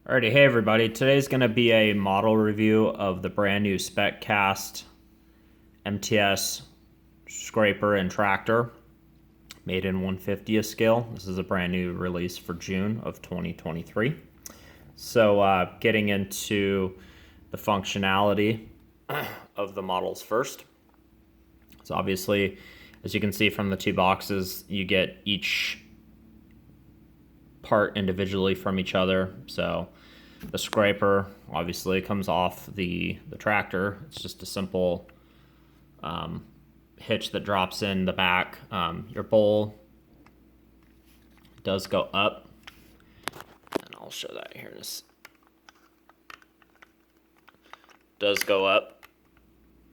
Alrighty, hey everybody. Today's going to be a model review of the brand new Specast MTS scraper and tractor made in 1/50th scale. This is a brand new release for June of 2023. So getting into the functionality of the models first. So obviously, as you can see from the two boxes, you get each part individually from each other. So the scraper obviously comes off the tractor. It's just a simple hitch that drops in the back. Your bowl does go up, and I'll show that here. This does go up.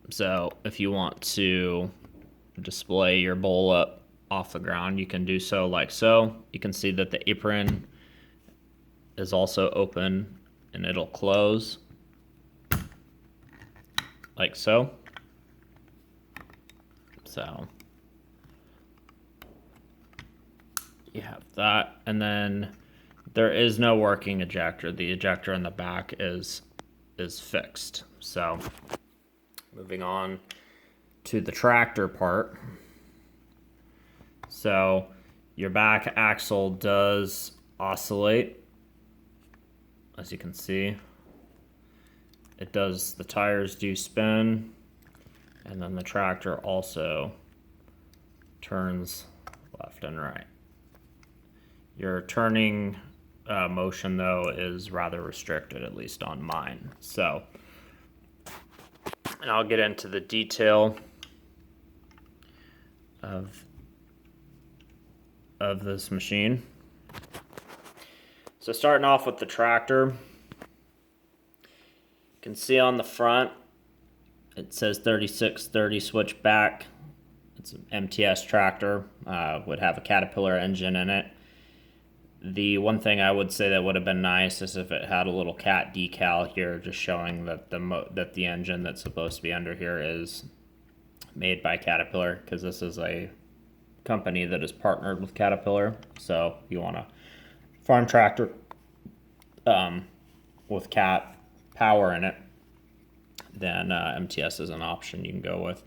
So if you want to display your bowl up off the ground, you can do so like so. You can see that the apron is also open and it'll close like so. So you have that, and then there is no working ejector. The ejector in the back is fixed. So moving on to the tractor part. So your back axle does oscillate, as you can see. It does, the tires do spin, and then the tractor also turns left and right. Your turning motion though is rather restricted, at least on mine. So, and I'll get into the detail of this machine. So starting off with the tractor, you can see on the front it says 3630 switchback. It's an MTS tractor, would have a Caterpillar engine in it. The one thing I would say that would have been nice is if it had a little cat decal here, just showing that the engine that's supposed to be under here is made by Caterpillar, because this is a company that is partnered with Caterpillar. So if you want a farm tractor with cat power in it, then MTS is an option you can go with.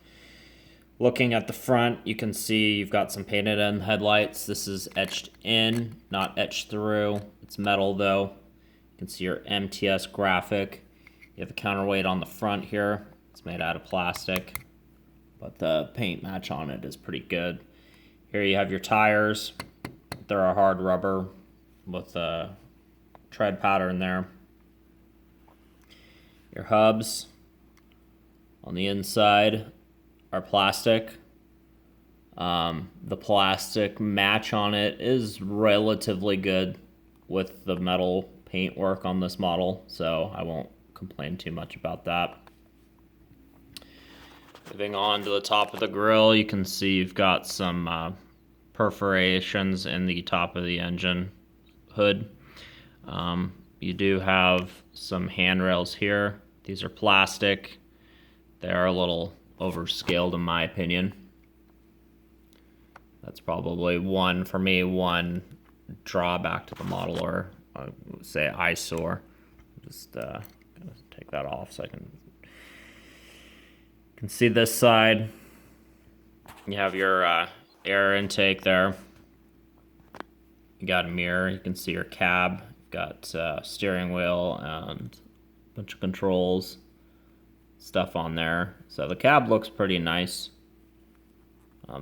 Looking at the front, you can see you've got some painted in headlights. This is etched in, not etched through. It's metal though. You can see your MTS graphic. You have a counterweight on the front here. It's made out of plastic, but the paint match on it is pretty good. Here you have your tires. They're a hard rubber with a tread pattern there. Your hubs on the inside are plastic. The plastic match on it is relatively good with the metal paint work on this model, so I won't complain too much about that. Moving on to the top of the grill, you can see you've got some perforations in the top of the engine hood. You do have some handrails here. These are plastic. They are a little overscaled in my opinion. That's probably one drawback to the model, or I would say eyesore. Just gonna take that off so I can see this side. You have your air intake there. You got a mirror. You can see your cab. You've got steering wheel and a bunch of controls stuff on there. So the cab looks pretty nice.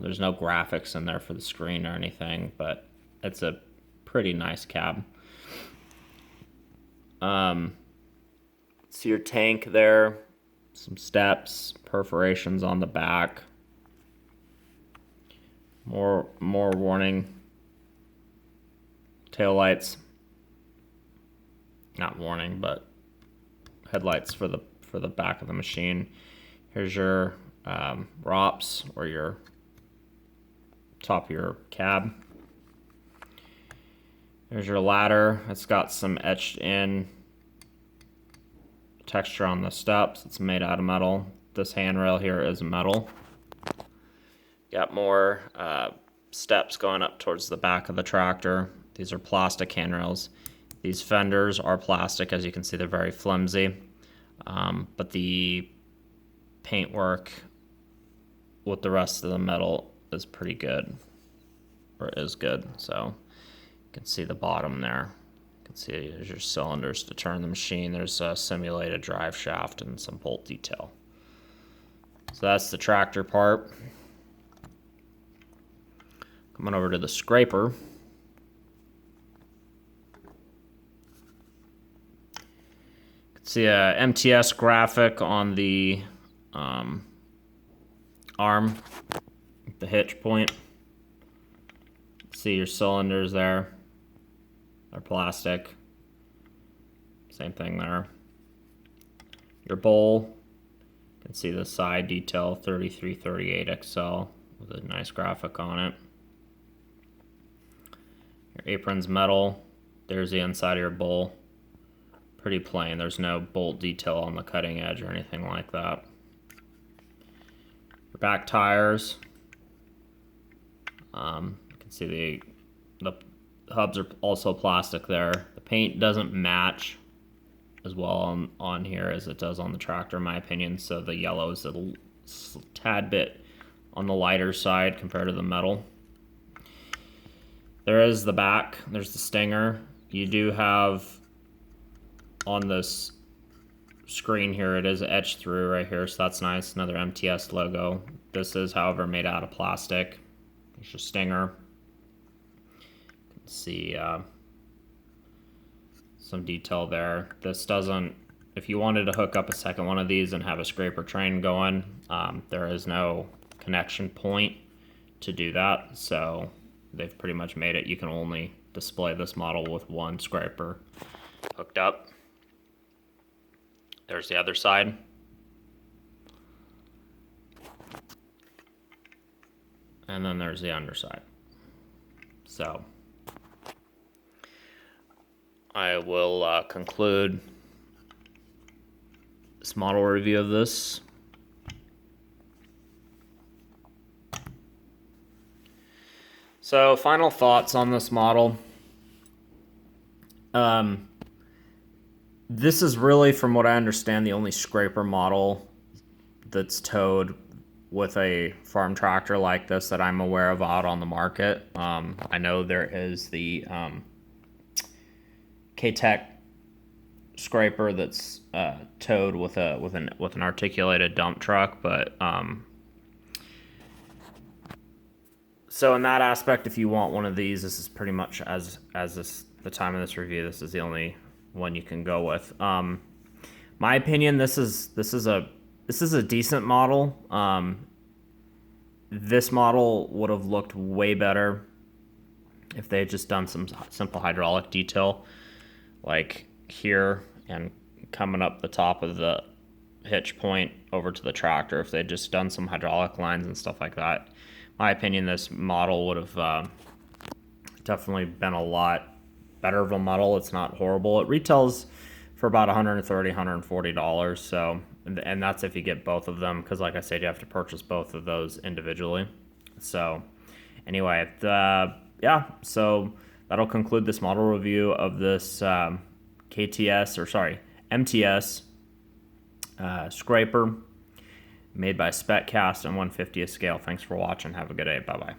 There's no graphics in there for the screen or anything, but it's a pretty nice cab. See your tank there, some steps, perforations on the back. More warning taillights. Not warning, but headlights for the back of the machine. Here's your ROPS, or your top of your cab. There's your ladder. It's got some etched in texture on the steps. It's made out of metal. This handrail here is metal. Got more steps going up towards the back of the tractor. These are plastic handrails. These fenders are plastic, as you can see, they're very flimsy, but the paintwork with the rest of the metal is pretty good, or is good. So you can see the bottom there. You can see there's your cylinders to turn the machine. There's a simulated drive shaft and some bolt detail. So that's the tractor part. Coming over to the scraper. You can see a MTS graphic on the arm, the hitch point. See your cylinders there. They're plastic. Same thing there. Your bowl. You can see the side detail, 3338 XL with a nice graphic on it. Your apron's metal. There's the inside of your bowl. Pretty plain. There's no bolt detail on the cutting edge or anything like that. Your back tires. You can see the hubs are also plastic there. The paint doesn't match as well on here as it does on the tractor, in my opinion. So the yellow is a tad bit on the lighter side compared to the metal. There is the back. There's the stinger. You do have on this screen here, it is etched through right here, so that's nice. Another MTS logo. This is, however, made out of plastic. There's your stinger. You can see some detail there. This doesn't, if you wanted to hook up a second one of these and have a scraper train going, there is no connection point to do that, so they've pretty much made it. You can only display this model with one scraper hooked up. There's the other side. And then there's the underside. So I will conclude this model review of this. So final thoughts on this model. This is really, from what I understand, the only scraper model that's towed with a farm tractor like this that I'm aware of out on the market. I know there is the K-Tech scraper that's towed with an articulated dump truck, but so in that aspect, if you want one of these, this is pretty much as the time of this review, this is the only one you can go with. My opinion, this is a decent model. This model would have looked way better if they had just done some simple hydraulic detail, like here and coming up the top of the hitch point over to the tractor. If they'd just done some hydraulic lines and stuff like that, my opinion, this model would have definitely been a lot better of a model. It's not horrible. It retails for about $130, $140. So, and that's if you get both of them, because like I said, you have to purchase both of those individually. So anyway, yeah, so that'll conclude this model review of this MTS scraper made by Specast and 1/50th scale. Thanks for watching. Have a good day. Bye-bye.